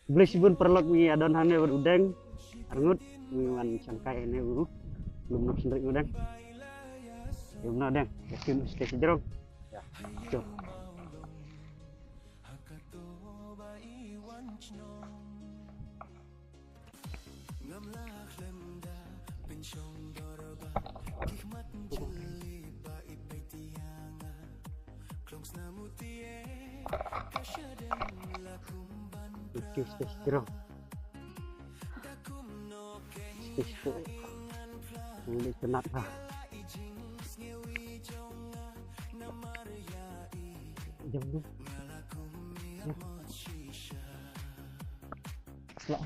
Beli sibun perlok mi adon hane berudang arngut miwan sangkai ini belum nak sendiri udang belum nak deng yakin stay jerong ya coba stay jerong ini kenat lah jam dulu ya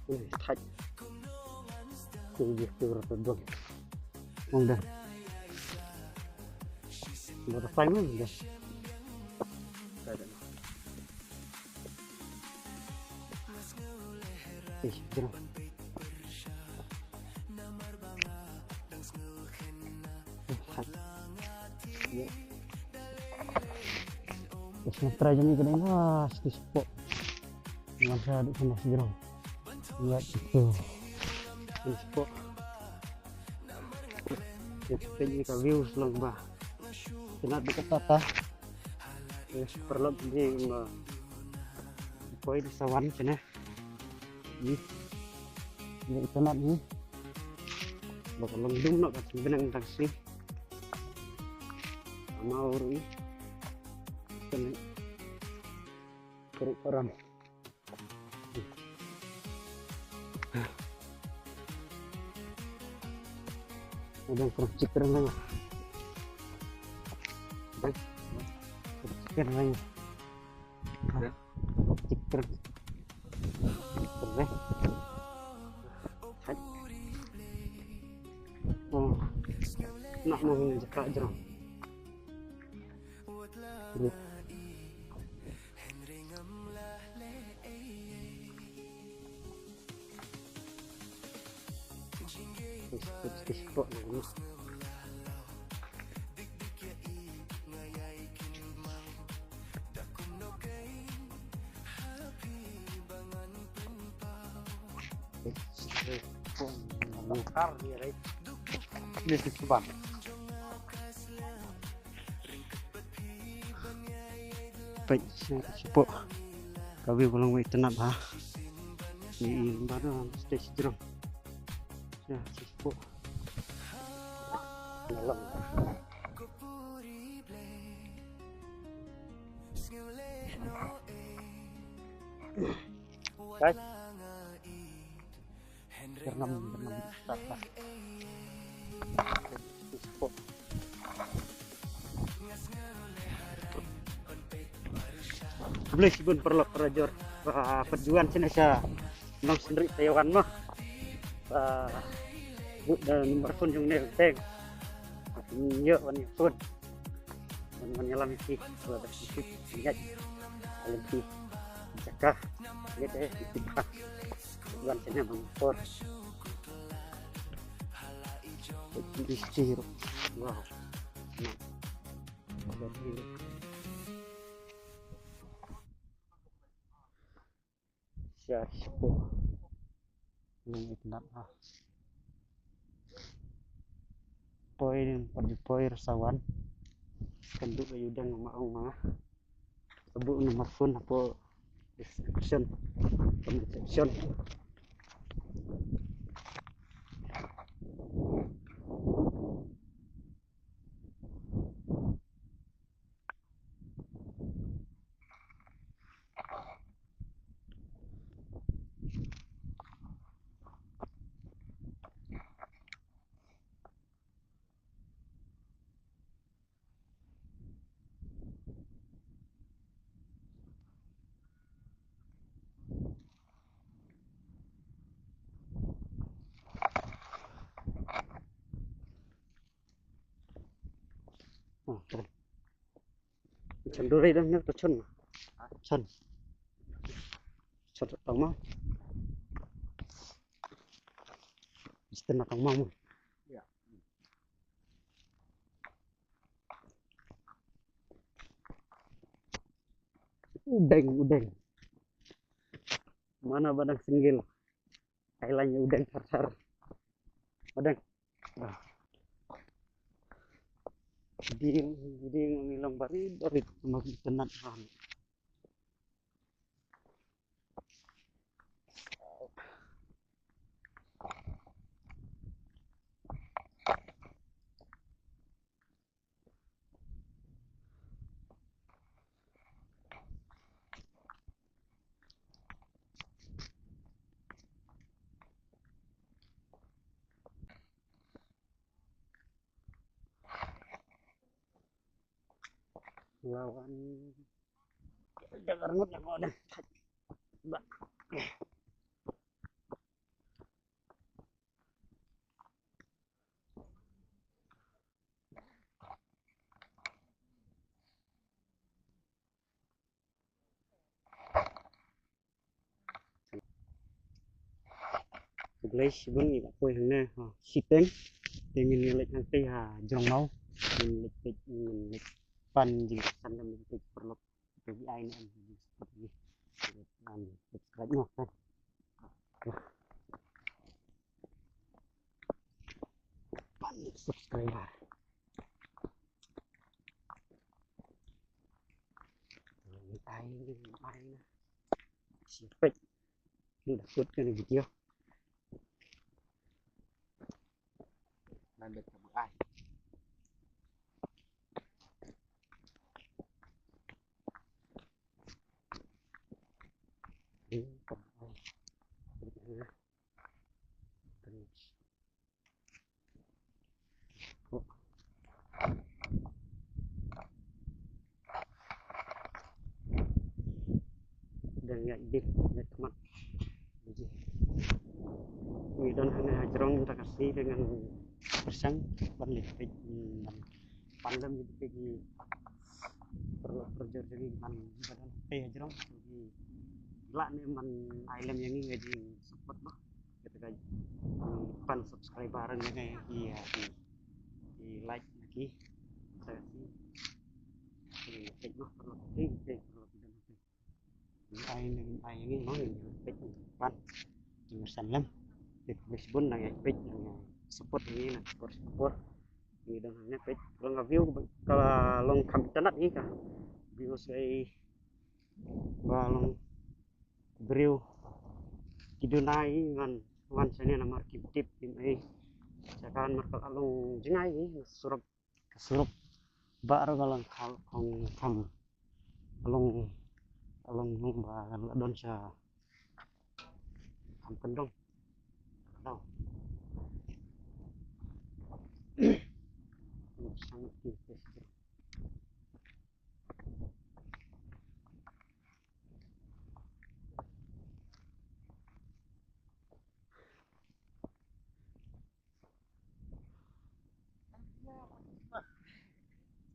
setelah thạch cùng việc từ rồi không được một phanh nữa được try je ni kedai lah spot dengan saya duduk sama sejerong lihat itu spot kita ni ka view selong bah kena dekat tata perlu ni poin sawan sana ni itynnad ni bakal lendung nak kat benang taksi mau ni kan keruk orang ada keruk ciker nang ciker nang ciker oh nak mau ngejak jerong spot ni bakar dia right ini sebab baik spot kami belum itynnad ha ni baru stay jerong ya spot dalam guys bernam tata spot boleh sibun perlu perajur perjuangan sini saya nongsynrieh Taiwan mah dan nomor phone yung teng yo wani phone man yalam si ada sisi ingat alam jakah gitu ya kita bukan hanya mengkor distir wow siap ini itynnad ah poin sawan kenduk ayudang mau mah sebut nomor phone apa description comment. Chân đôi đây nhắc tới chân chân chân tao mau itynnad tao mau Udeng. Mana badang singgil? Kailannya udeng sar. Badang. Nah. Jadi ngilang bari dari masih tenat kan. Lawan jangan ngut nak dah. Guys, bunyi tak koi hang na. Siteng, tengin ngelek nanti ha jong mau. Ngelek pan jing san lam ngelek perlu pergi air ni seperti ni. Subscribe no kan. Pan subscriber. Air na. Sipek. Ni dah kut kan video. Lanjut ke buah. Dan ya ide teman. Ini dan hanya hajarong kita kasih dengan bersang balik dan pandang jadi pergi perlu perjalanan man badan hajarong jadi lah nih man island yang ini gaji support mah gitu kan pan subscriber nya kayak di like lagi saya sih like mah perlu perlu ai ini mau pan dengan salam di Facebook nang page nang support ini nang support ini dan hanya page kalau nge-view kalau long kam tenat ini kan view saya balong beriu kidunai ngan sini nama tip ini sekarang markal along jengai ini surup baru kalau kam along lomba don sa kam kendong tahu sangat tipis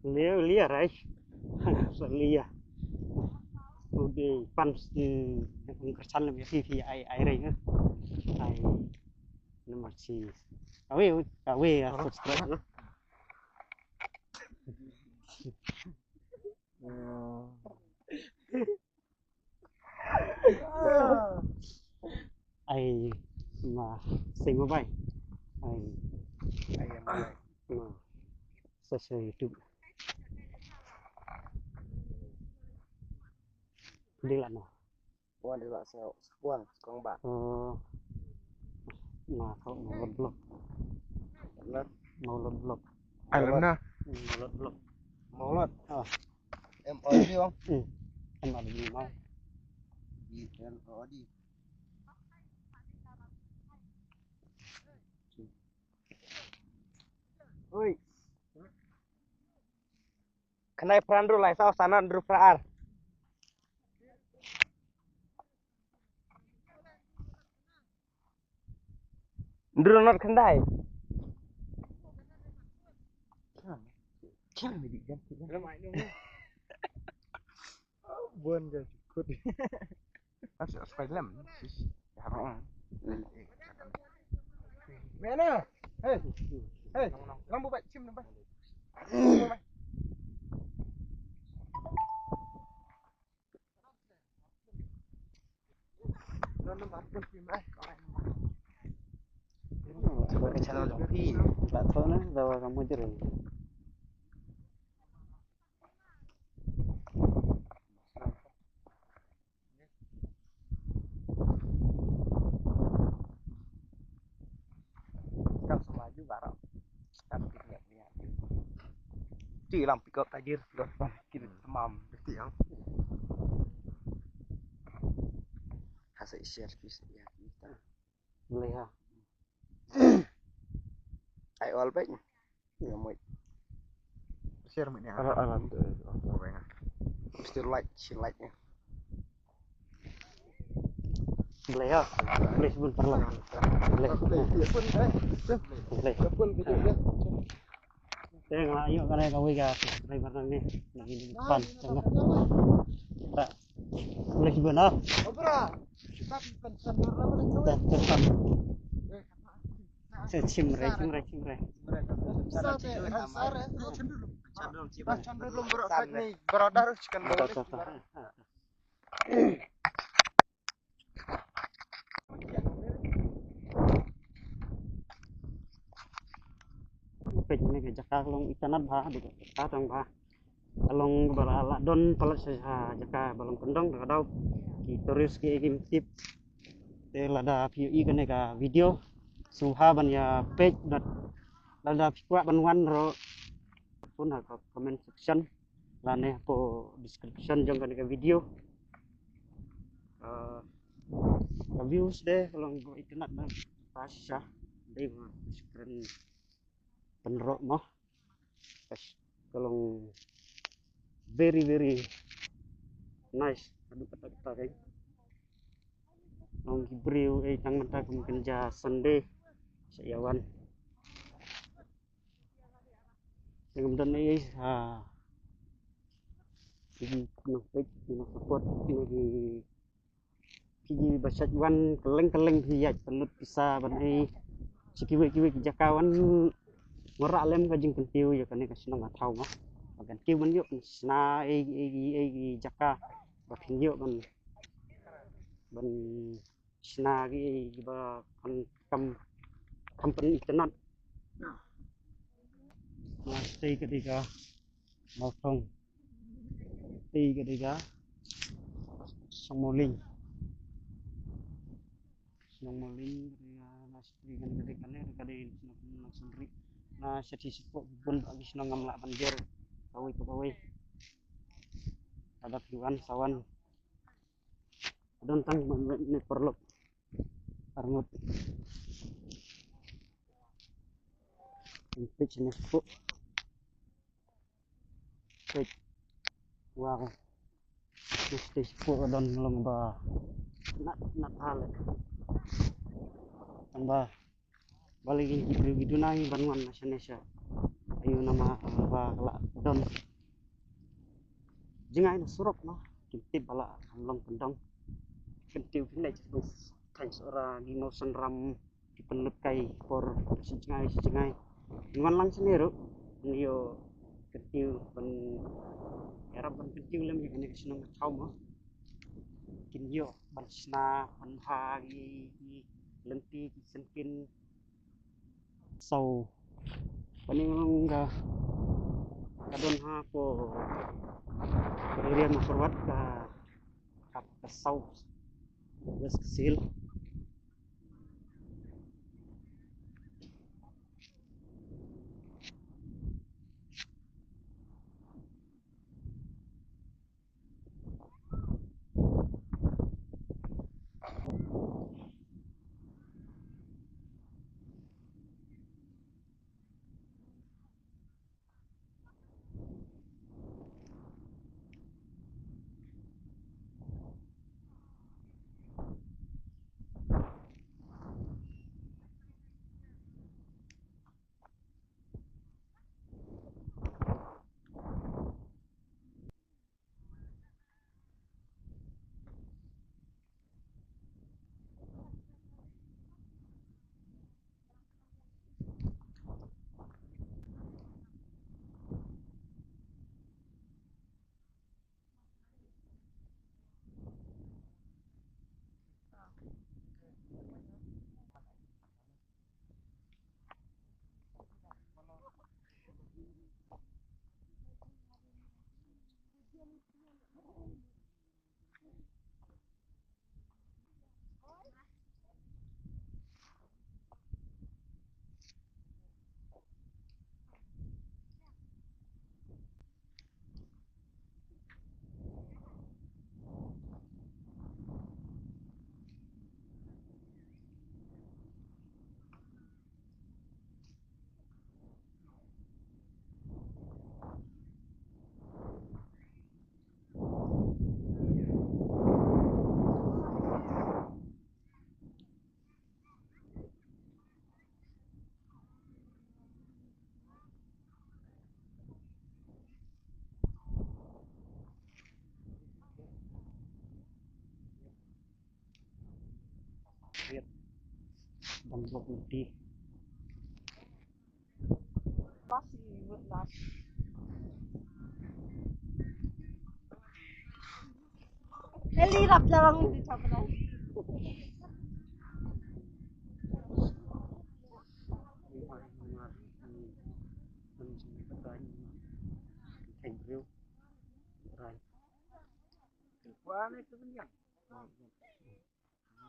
liar ay liar udah pan kersan lebih sih ai ring ai nomor si kawe ya subscribe no ai mà sinh máy bay ai mà search YouTube đi lại nào Bukan di Lakseo, sebuah sekong bak. Nah kalau mau blok Alam na. mau blok Maulot. ah MOD bang. em ada di mau Di MOD. Oi. Kenai peran dulu lah, sana dulu peran. Dulu not kendai. Jangan lebih ganti. Buan jadi ikut. Masuk film. Mana? Hei, lampu baik sim nampak. nambah pun film Sebagai channel Jopi, tak tahu lah bawa kamu jeruk. Kau semua juga barang. Tapi lihat. Di lam pikot tajir, pikot kiri temam, betul yang. Hasil share ya kita. Boleh ha. Ai all back. Ya mau. Share ni. Alam tu. Mesti like-nya. Boleh ha. Boleh sebentar lah. Boleh. Boleh. Pun video dia. Tengok ayo kan kau wega subscriber ni lagi di depan tengok. Tak. Boleh sebentar. Obra. Kita pensan berapa nih? Tak tekan. Cimreh. Cenderung berobat nih, berodar chicken boleh. Pej ni ke jaka long itynnad bah di ka tang bah. Along barala don palas sa jaka balong kendong da daw. Ki terus ki tip. Te lada PUI kan ka video. Suha ban ya page dat lada pikwa ban wan ro pun ha comment section lane po description jong kan ka video. Views deh kalau go itynnad na pasya deh screen penrok mah kalau very nice aduh kata kan nong gibriu tang mata kerja Sunday sayawan yang kemudian ini ini support ini kiji basat wan keleng hiat pelut bisa banai sikiwe jakawan ngorak lem kajing kentiu ya kan kasih nggak tahu mah bagian kiu ban yuk sna jaka bakin yuk ban sna ba kan company itynnad masih ketika motong ketika semuling nasi kan ketika nongsynrieh na sertifikat pun habis nongam lak banjir kawai ada tuan sawan dan tang ni perlu armut pitch ni fu pitch wow mesti fu dan long ba nak hal tambah balik gitu nahi banguan Indonesia ayo nama ba kala don jingai na surok no kintip bala long pendong kentiu pinai terus kan seorang di nosen ram di pelut kai por singai dengan lang sendiri yo kentiu ben era ben kentiu lem yang ini senang tahu mah kin yo ban sna ban hagi lenti senkin sau paning ga kadon ha po area maforwat ka sau wes kecil lombok lebih. Masih belas. Lirap lang di sana. Wah, itu kan.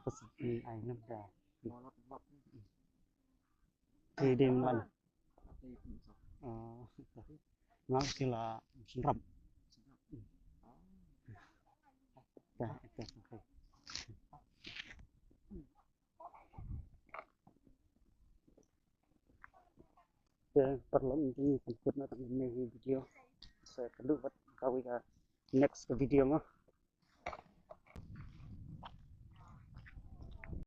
Terus air nembra. Di mana? Memang sila serap. Dah, itu okay. Perlu ini ikut nonton ini video. Saya perlu buat kau next video mah.